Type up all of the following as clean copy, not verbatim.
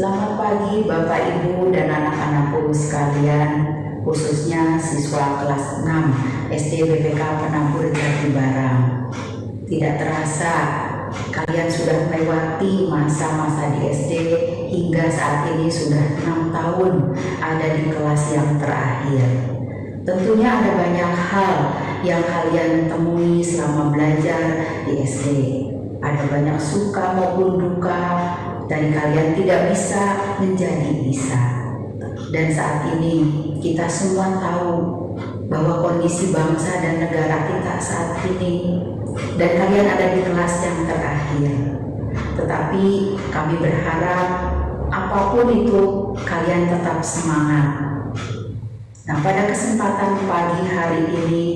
Selamat pagi Bapak Ibu dan anak-anakku sekalian, khususnya siswa kelas 6 SD BPK Penabur Jati Barang. Tidak terasa, kalian sudah melewati masa-masa di SD hingga saat ini sudah 6 tahun ada di kelas yang terakhir. Tentunya ada banyak hal yang kalian temui selama belajar di SD. Ada banyak suka maupun duka, dan kalian tidak bisa menjadi bisa. Dan saat ini kita semua tahu bahwa kondisi bangsa dan negara kita saat ini, dan kalian ada di kelas yang terakhir. Tetapi kami berharap apapun itu kalian tetap semangat. Nah, pada kesempatan pagi hari ini,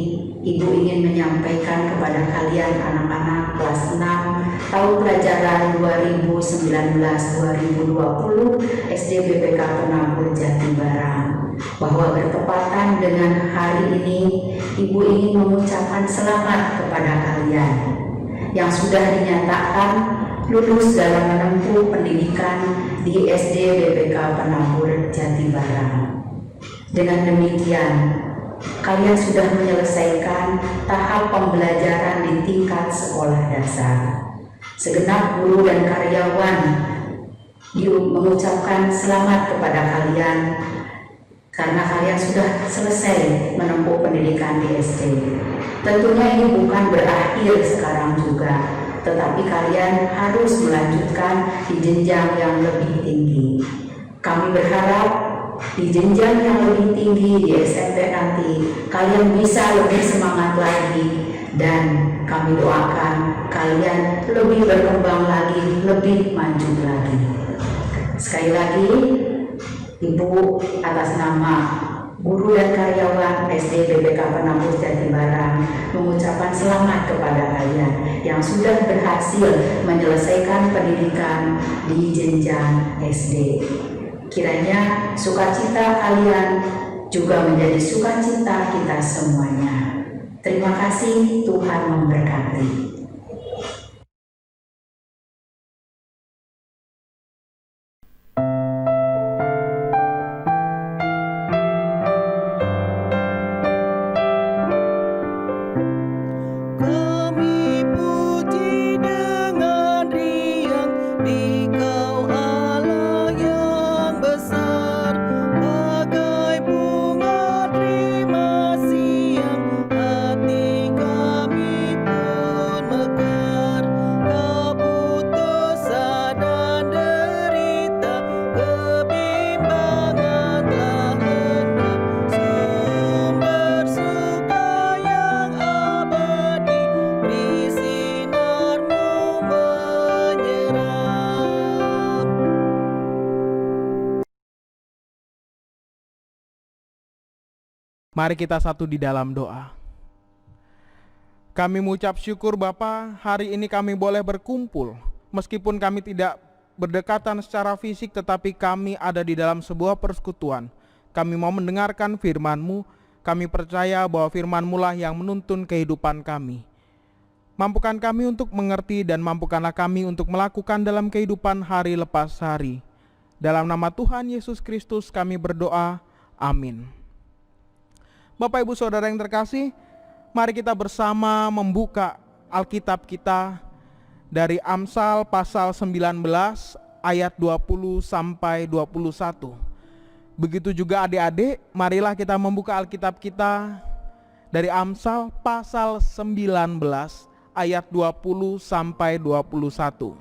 Ibu ingin menyampaikan kepada kalian anak-anak kelas 6 tahun pelajaran 2019-2020 SD BPK Penabur Jati Barang, bahwa bertepatan dengan hari ini, Ibu ingin mengucapkan selamat kepada kalian yang sudah dinyatakan lulus dalam menempuh pendidikan di SD BPK Penabur Jati Barang. Dengan demikian, kalian sudah menyelesaikan tahap pembelajaran di tingkat sekolah dasar. Segenap guru dan karyawan mengucapkan selamat kepada kalian karena kalian sudah selesai menempuh pendidikan di SD. Tentunya ini bukan berakhir sekarang juga, tetapi kalian harus melanjutkan di jenjang yang lebih tinggi. Kami berharap di jenjang yang lebih tinggi di SMP nanti kalian bisa lebih semangat lagi, dan kami doakan kalian lebih berkembang lagi, lebih maju lagi. Sekali lagi, Ibu atas nama guru dan karyawan SD BPK Penabur Jati Barang mengucapkan selamat kepada kalian yang sudah berhasil menyelesaikan pendidikan di jenjang SD. Kiranya sukacita kalian juga menjadi sukacita kita semuanya. Terima kasih, Tuhan memberkati. Mari kita satu di dalam doa. Kami mengucap syukur Bapa, hari ini kami boleh berkumpul. Meskipun kami tidak berdekatan secara fisik, tetapi kami ada di dalam sebuah persekutuan. Kami mau mendengarkan firman-Mu. Kami percaya bahwa firman-Mu lah yang menuntun kehidupan kami. Mampukan kami untuk mengerti dan mampukanlah kami untuk melakukan dalam kehidupan hari lepas hari. Dalam nama Tuhan Yesus Kristus kami berdoa. Amin. Bapak Ibu Saudara yang terkasih, mari kita bersama membuka Alkitab kita dari Amsal pasal 19 ayat 20 sampai 21. Begitu juga adik-adik, marilah kita membuka Alkitab kita dari Amsal pasal 19 ayat 20 sampai 21.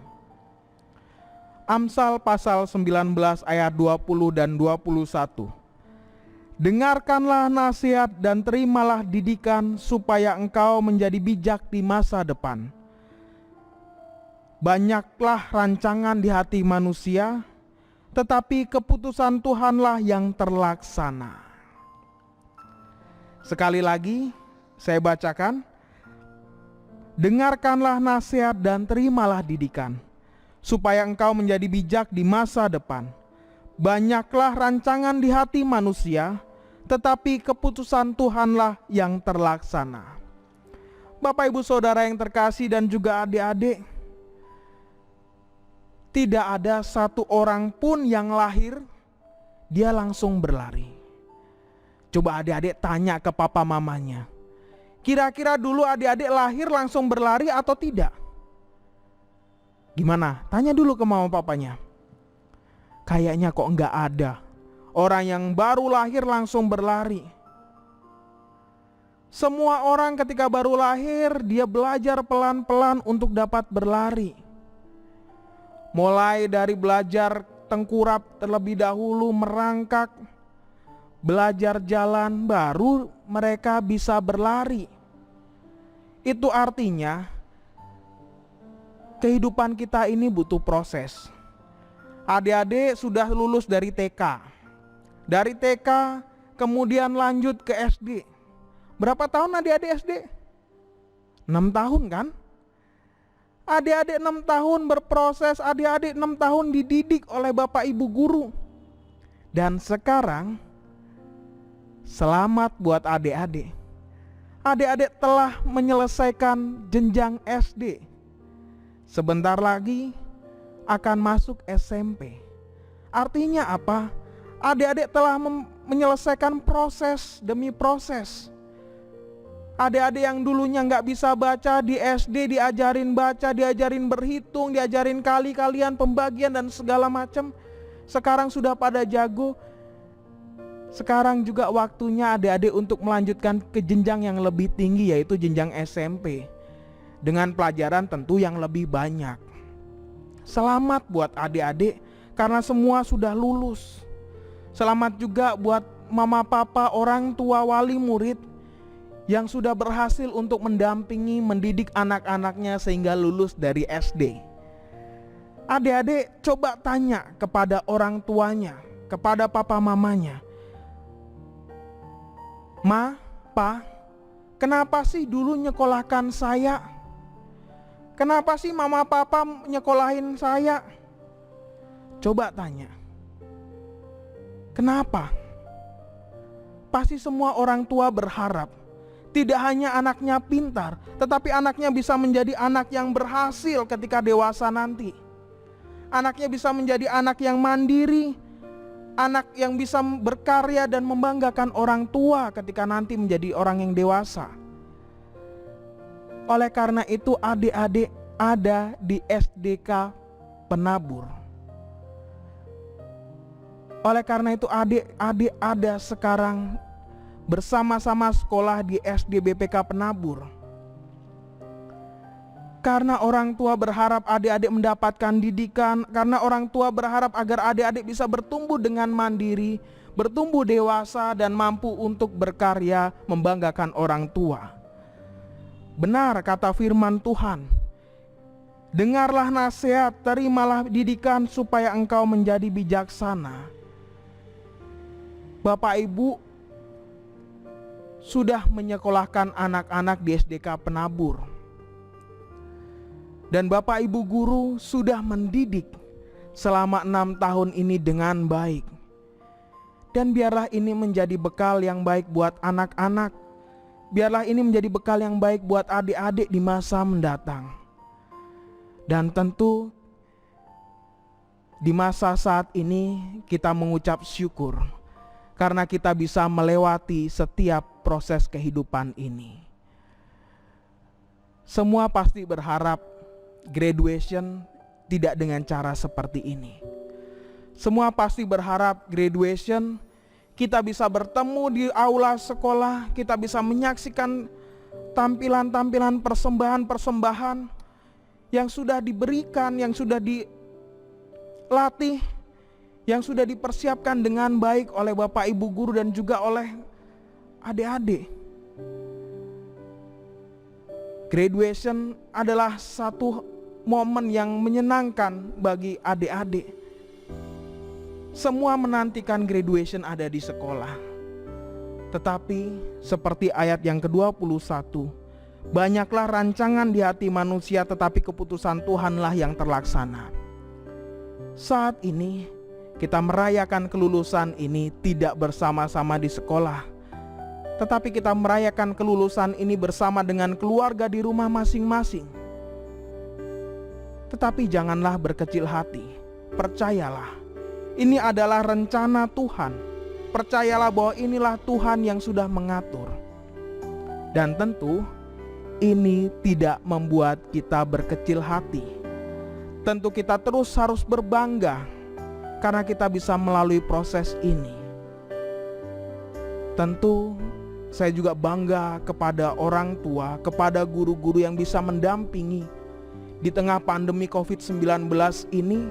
Amsal pasal 19 ayat 20 dan 21. Dengarkanlah nasihat dan terimalah didikan supaya engkau menjadi bijak di masa depan. Banyaklah rancangan di hati manusia, tetapi keputusan Tuhanlah yang terlaksana. Sekali lagi saya bacakan. Dengarkanlah nasihat dan terimalah didikan, supaya engkau menjadi bijak di masa depan. Banyaklah rancangan di hati manusia, tetapi keputusan Tuhanlah yang terlaksana. Bapak Ibu Saudara yang terkasih dan juga adik-adik, tidak ada satu orang pun yang lahir dia langsung berlari. Coba adik-adik tanya ke papa mamanya, kira-kira dulu adik-adik lahir langsung berlari atau tidak? Gimana? Tanya dulu ke mama papanya. Kayaknya kok enggak ada orang yang baru lahir langsung berlari. Semua orang ketika baru lahir dia belajar pelan-pelan untuk dapat berlari. Mulai dari belajar tengkurap terlebih dahulu, merangkak, belajar jalan, baru mereka bisa berlari. Itu artinya kehidupan kita ini butuh proses. Adik-adik sudah lulus dari TK. Dari TK kemudian lanjut ke SD. Berapa tahun adik-adik SD? 6 tahun kan? Adik-adik 6 tahun berproses, adik-adik 6 tahun dididik oleh Bapak Ibu guru. Dan sekarang selamat buat adik-adik. Adik-adik telah menyelesaikan jenjang SD. Sebentar lagi akan masuk SMP. Artinya apa? Adik-adik telah menyelesaikan proses demi proses. Adik-adik yang dulunya nggak bisa baca di SD diajarin baca, diajarin berhitung, diajarin kali-kalian, pembagian dan segala macam. Sekarang sudah pada jago. Sekarang juga waktunya adik-adik untuk melanjutkan ke jenjang yang lebih tinggi, yaitu jenjang SMP. Dengan pelajaran tentu yang lebih banyak. Selamat buat adik-adik karena semua sudah lulus. Selamat juga buat mama papa, orang tua, wali murid yang sudah berhasil untuk mendampingi, mendidik anak-anaknya sehingga lulus dari SD. Adik-adik coba tanya kepada orang tuanya, kepada papa mamanya. Ma, pa, kenapa sih dulu nyekolahkan saya? Kenapa sih mama papa nyekolahin saya? Coba tanya. Kenapa? Pasti semua orang tua berharap tidak hanya anaknya pintar, tetapi anaknya bisa menjadi anak yang berhasil ketika dewasa nanti. Anaknya bisa menjadi anak yang mandiri, anak yang bisa berkarya dan membanggakan orang tua ketika nanti menjadi orang yang dewasa. Oleh karena itu adik-adik ada di SDK Penabur. Oleh karena itu adik-adik ada sekarang bersama-sama sekolah di SD BPK Penabur. Karena orang tua berharap adik-adik mendapatkan didikan, karena orang tua berharap agar adik-adik bisa bertumbuh dengan mandiri, bertumbuh dewasa dan mampu untuk berkarya membanggakan orang tua. Benar kata firman Tuhan, dengarlah nasihat, terimalah didikan supaya engkau menjadi bijaksana. Bapak Ibu sudah menyekolahkan anak-anak di SDK Penabur. Dan Bapak Ibu guru sudah mendidik selama 6 tahun ini dengan baik. Dan biarlah ini menjadi bekal yang baik buat anak-anak. Biarlah ini menjadi bekal yang baik buat adik-adik di masa mendatang. Dan tentu di masa saat ini kita mengucap syukur karena kita bisa melewati setiap proses kehidupan ini. Semua pasti berharap graduation tidak dengan cara seperti ini. Semua pasti berharap graduation kita bisa bertemu di aula sekolah, kita bisa menyaksikan tampilan-tampilan persembahan-persembahan yang sudah diberikan, yang sudah dilatih, yang sudah dipersiapkan dengan baik oleh Bapak Ibu guru dan juga oleh adik-adik. Graduation adalah satu momen yang menyenangkan bagi adik-adik. Semua menantikan graduation ada di sekolah. Tetapi seperti ayat yang ke-21, banyaklah rancangan di hati manusia tetapi keputusan Tuhanlah yang terlaksana. Saat ini kita merayakan kelulusan ini tidak bersama-sama di sekolah, tetapi kita merayakan kelulusan ini bersama dengan keluarga di rumah masing-masing. Tetapi janganlah berkecil hati. Percayalah, ini adalah rencana Tuhan. Percayalah bahwa inilah Tuhan yang sudah mengatur. Dan tentu ini tidak membuat kita berkecil hati. Tentu kita terus harus berbangga karena kita bisa melalui proses ini. Tentu saya juga bangga kepada orang tua, kepada guru-guru yang bisa mendampingi di tengah pandemi COVID-19 ini,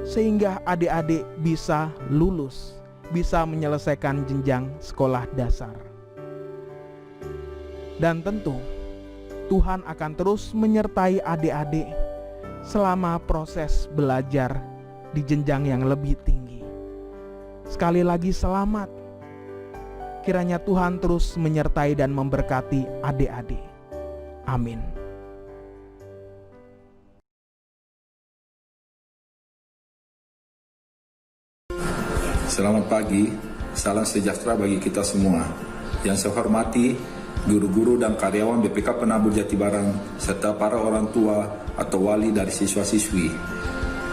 sehingga adik-adik bisa lulus, bisa menyelesaikan jenjang sekolah dasar. Dan tentu Tuhan akan terus menyertai adik-adik selama proses belajar di jenjang yang lebih tinggi. Sekali lagi selamat. Kiranya Tuhan terus menyertai dan memberkati adik-adik. Amin. Selamat pagi, salam sejahtera bagi kita semua. Yang saya hormati, guru-guru dan karyawan BPK Penabur Jatibarang, serta para orang tua atau wali dari siswa-siswi.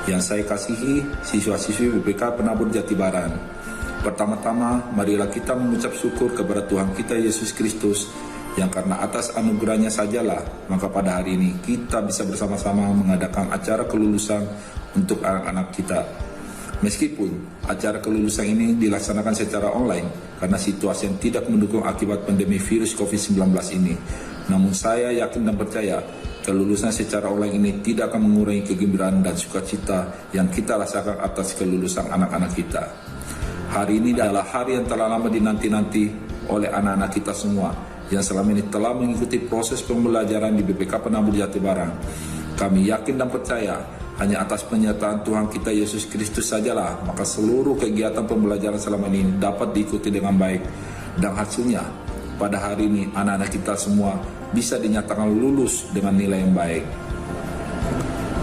Yang saya kasihi, siswa-siswi BPK Penabur Jatibarang. Pertama-tama, marilah kita mengucap syukur kepada Tuhan kita Yesus Kristus, yang karena atas anugerahnya sajalah, maka pada hari ini kita bisa bersama-sama mengadakan acara kelulusan untuk anak-anak kita. Meskipun acara kelulusan ini dilaksanakan secara online karena situasi yang tidak mendukung akibat pandemi virus COVID-19 ini. Namun saya yakin dan percaya kelulusan secara online ini tidak akan mengurangi kegembiraan dan sukacita yang kita rasakan atas kelulusan anak-anak kita. Hari ini adalah hari yang telah lama dinanti-nanti oleh anak-anak kita semua yang selama ini telah mengikuti proses pembelajaran di BPK Penabur Jatibarang. Kami yakin dan percaya hanya atas penyertaan Tuhan kita Yesus Kristus sajalah, maka seluruh kegiatan pembelajaran selama ini dapat diikuti dengan baik. Dan hasilnya, pada hari ini anak-anak kita semua bisa dinyatakan lulus dengan nilai yang baik.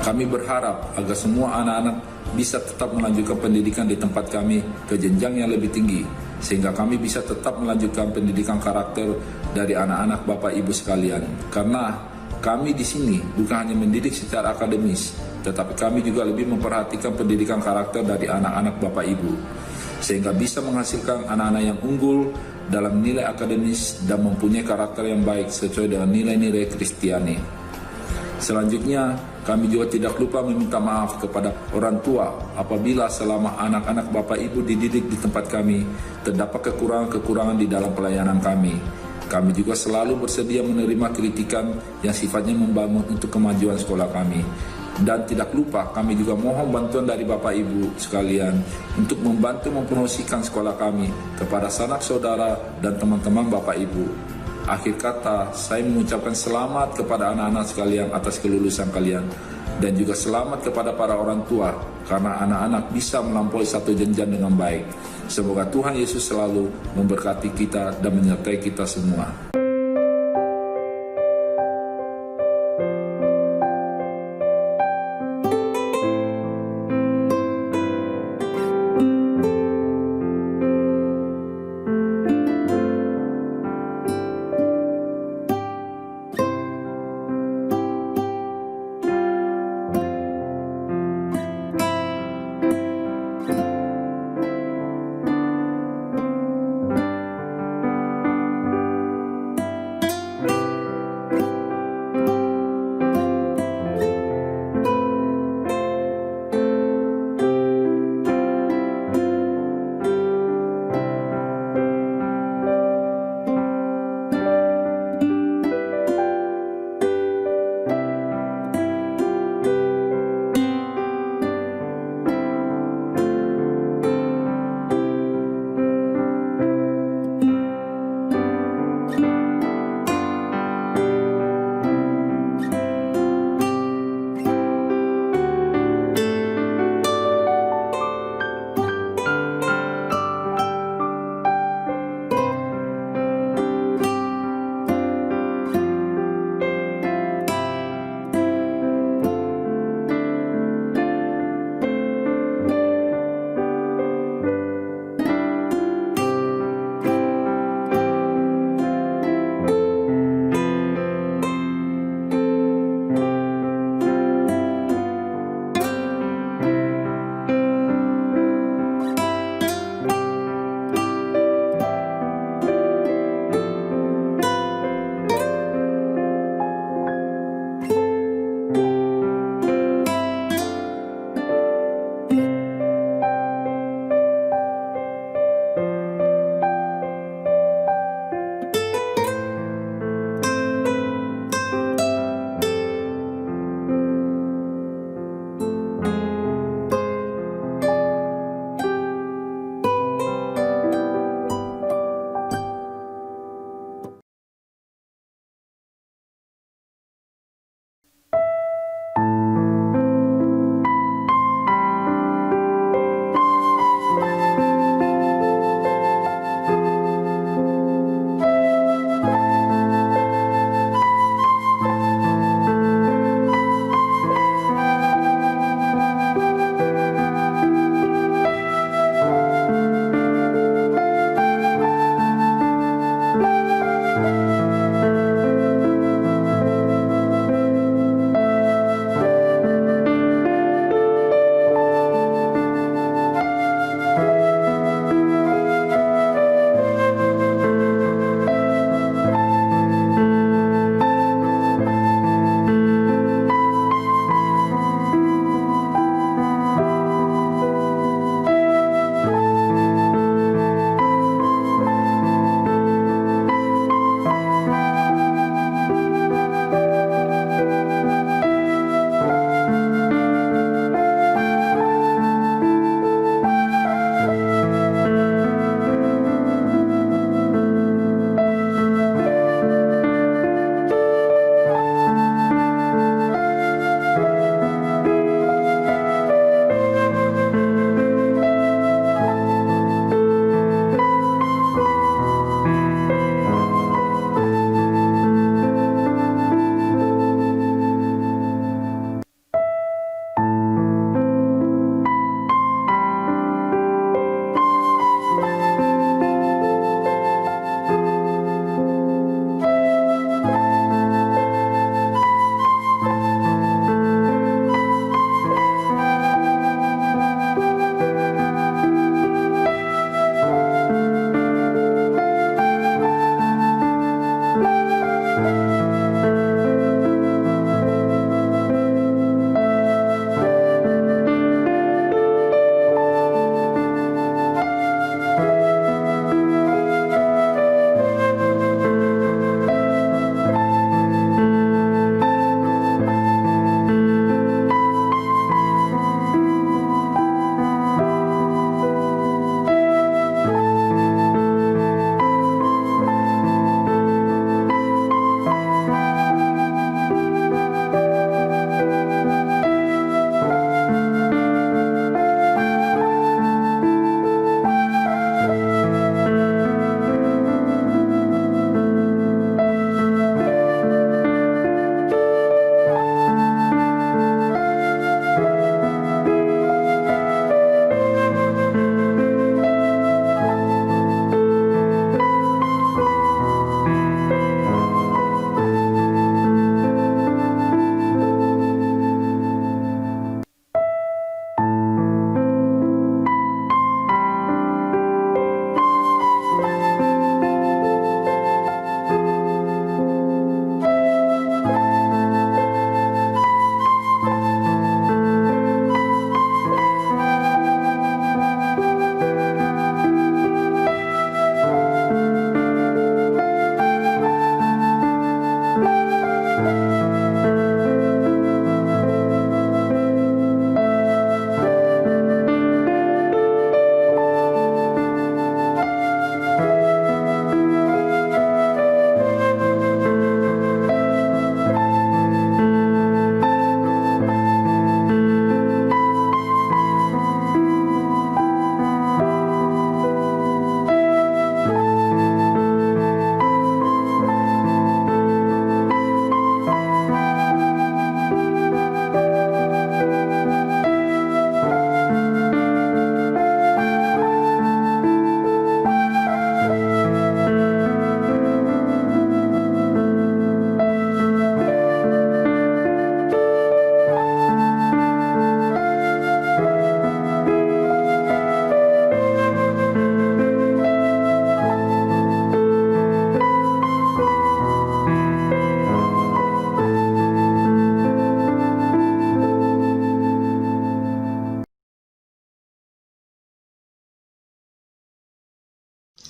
Kami berharap agar semua anak-anak bisa tetap melanjutkan pendidikan di tempat kami ke jenjang yang lebih tinggi, sehingga kami bisa tetap melanjutkan pendidikan karakter dari anak-anak Bapak Ibu sekalian. Karena kami di sini bukan hanya mendidik secara akademis, tetapi kami juga lebih memperhatikan pendidikan karakter dari anak-anak Bapak Ibu, sehingga bisa menghasilkan anak-anak yang unggul dalam nilai akademis dan mempunyai karakter yang baik sesuai dengan nilai-nilai Kristiani. Selanjutnya, kami juga tidak lupa meminta maaf kepada orang tua apabila selama anak-anak Bapak Ibu dididik di tempat kami terdapat kekurangan-kekurangan di dalam pelayanan kami. Kami juga selalu bersedia menerima kritikan yang sifatnya membangun untuk kemajuan sekolah kami. Dan tidak lupa kami juga mohon bantuan dari Bapak Ibu sekalian untuk membantu mempromosikan sekolah kami kepada sanak saudara dan teman-teman Bapak Ibu. Akhir kata, saya mengucapkan selamat kepada anak-anak sekalian atas kelulusan kalian. Dan juga selamat kepada para orang tua karena anak-anak bisa melampaui satu jenjang dengan baik. Semoga Tuhan Yesus selalu memberkati kita dan menyertai kita semua.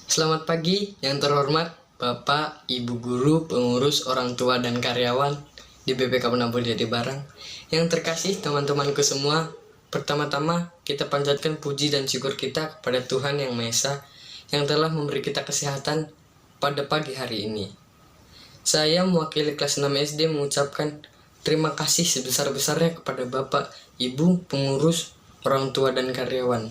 Selamat pagi yang terhormat Bapak, Ibu Guru, pengurus, orang tua, dan karyawan di BPK Penabur Jatibarang. Yang terkasih teman-temanku semua, pertama-tama kita panjatkan puji dan syukur kita kepada Tuhan Yang Maha Esa yang telah memberi kita kesehatan pada pagi hari ini. Saya mewakili kelas 6 SD mengucapkan terima kasih sebesar-besarnya kepada Bapak, Ibu, pengurus, orang tua, dan karyawan.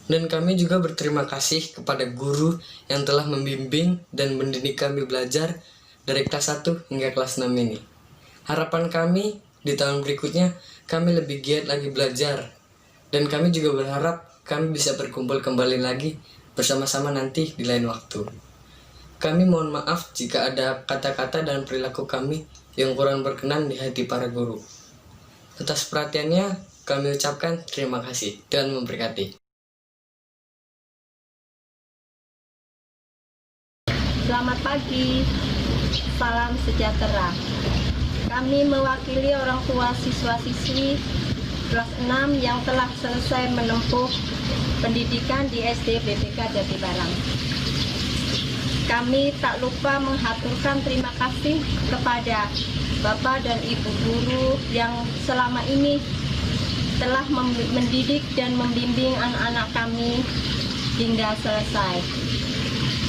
Dan kami juga berterima kasih kepada guru yang telah membimbing dan mendidik kami belajar dari kelas 1 hingga kelas 6 ini. Harapan kami di tahun berikutnya kami lebih giat lagi belajar. Dan kami juga berharap kami bisa berkumpul kembali lagi bersama-sama nanti di lain waktu. Kami mohon maaf jika ada kata-kata dan perilaku kami yang kurang berkenan di hati para guru. Atas perhatiannya kami ucapkan terima kasih. Tuhan memberkati. Selamat pagi, salam sejahtera. Kami mewakili orang tua siswa-siswi kelas 6 yang telah selesai menempuh pendidikan di SD BPK Jatibarang. Kami tak lupa menghaturkan terima kasih kepada Bapak dan Ibu guru yang selama ini telah mendidik dan membimbing anak-anak kami hingga selesai.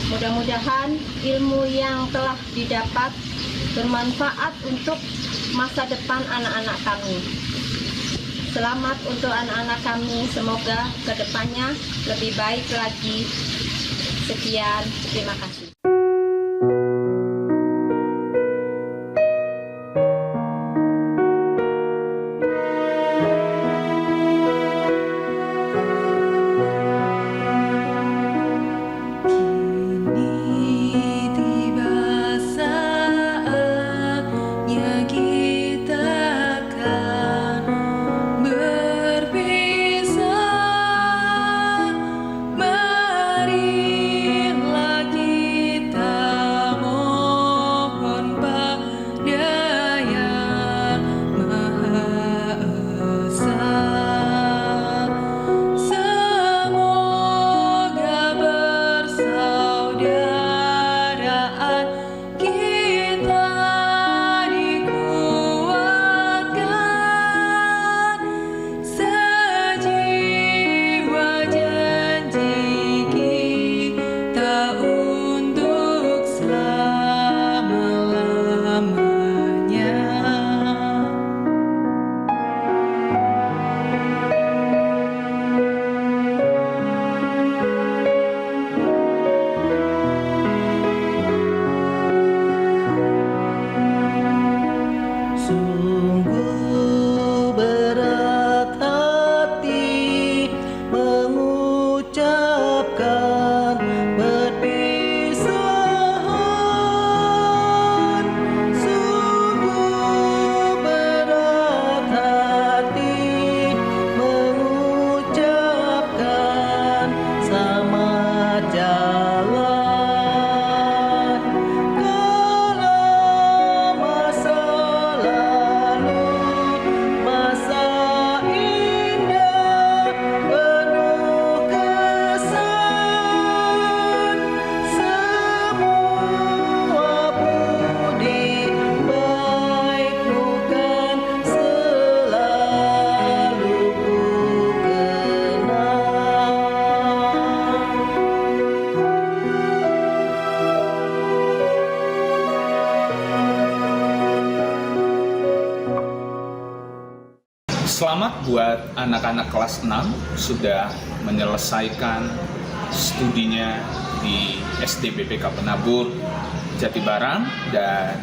Mudah-mudahan ilmu yang telah didapat bermanfaat untuk masa depan anak-anak kami. Selamat untuk anak-anak kami, semoga kedepannya lebih baik lagi. Sekian, terima kasih. Selamat buat anak-anak kelas 6 sudah menyelesaikan studinya di SD BPK Penabur Jatibarang, dan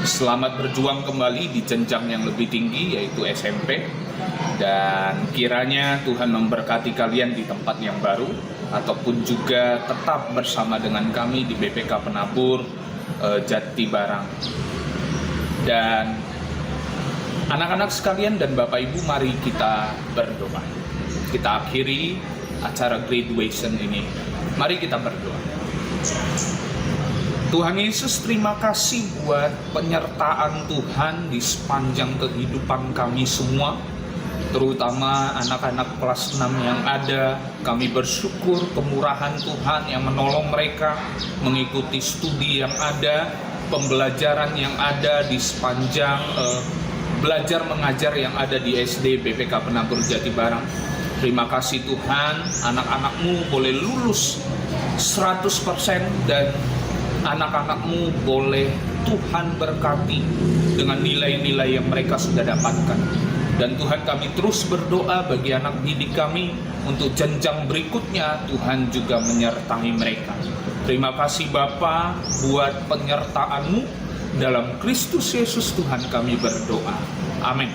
selamat berjuang kembali di jenjang yang lebih tinggi yaitu SMP, dan kiranya Tuhan memberkati kalian di tempat yang baru ataupun juga tetap bersama dengan kami di BPK Penabur Jatibarang. Dan anak-anak sekalian dan Bapak Ibu, mari kita berdoa. Kita akhiri acara graduation ini. Mari kita berdoa. Tuhan Yesus, terima kasih buat penyertaan Tuhan di sepanjang kehidupan kami semua. terutama anak-anak kelas 6 yang ada. Kami bersyukur kemurahan Tuhan yang menolong mereka mengikuti studi yang ada, pembelajaran yang ada di sepanjang belajar mengajar yang ada di SD BPK Penabur Jatibarang. Terima kasih Tuhan, anak-anakmu boleh lulus 100% dan anak-anakmu boleh Tuhan berkati dengan nilai-nilai yang mereka sudah dapatkan. Dan Tuhan, kami terus berdoa bagi anak didik kami untuk jenjang berikutnya, Tuhan juga menyertai mereka. Terima kasih Bapa buat penyertaan-Mu. Dalam Kristus Yesus Tuhan kami berdoa. Amin.